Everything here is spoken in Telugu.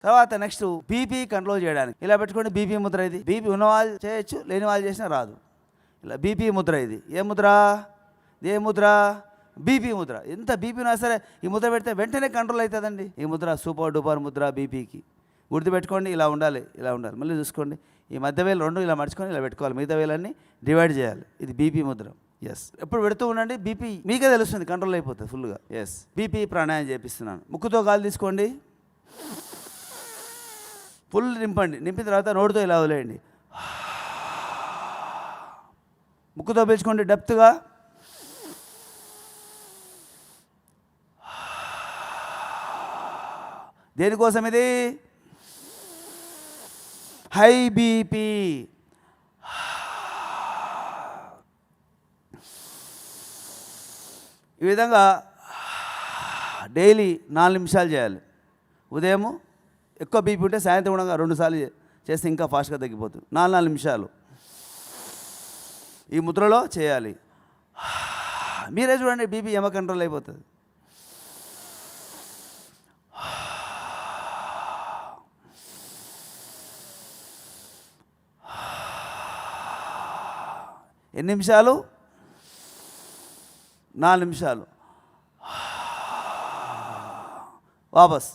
తర్వాత నెక్స్ట్ బీపీ కంట్రోల్ చేయడానికి ఇలా పెట్టుకోండి. బీపీ ముద్ర ఇది. బీపీ ఉన్న వాళ్ళు చేయొచ్చు, లేని వాళ్ళు చేసినా రాదు. ఇలా బీపీ ముద్ర ఇది. ఏ ముద్ర? ఏ ముద్ర? బీపీ ముద్ర. ఎంత బీపీ ఉన్నా సరే ఈ ముద్ర పెడితే వెంటనే కంట్రోల్ అవుతుందండి. ఈ ముద్ర సూపర్ డూపర్ ముద్ర బీపీకి. గుర్తుపెట్టుకోండి, ఇలా ఉండాలి, ఇలా ఉండాలి. మళ్ళీ చూసుకోండి, ఈ మధ్య వేలు రెండు ఇలా మడుచుకొని ఇలా పెట్టుకోవాలి, మిగతా వేలన్నీ డివైడ్ చేయాలి. ఇది బీపీ ముద్ర. ఎస్, ఎప్పుడు పెడుతూ ఉండండి, బీపీ మీకే తెలుస్తుంది, కంట్రోల్ అయిపోతుంది ఫుల్గా. ఎస్, బీపీ ప్రాణాయామం చేపిస్తున్నాను. ముక్కుతో గాలి తీసుకోండి, ఫుల్ నింపండి. నింపిన తర్వాత నోటితో ఇలా వదిలేయండి. ముక్కుతో పీల్చుకోండి డెప్త్గా. దేనికోసం ఇది? High BP. ఈ విధంగా డైలీ 4 నిమిషాలు చేయాలి. ఉదయము ఎక్కువ బీపీ ఉంటే సాయంత్రం కూడా 2 సార్లు చేస్తే ఇంకా ఫాస్ట్గా తగ్గిపోతుంది. 4 నిమిషాలు ఈ ముద్రలో చేయాలి. మీరే చూడండి, బీపీ ఏమో కంట్రోల్ అయిపోతుంది. ఎన్ని నిమిషాలు? 4 నిమిషాలు. వాపస్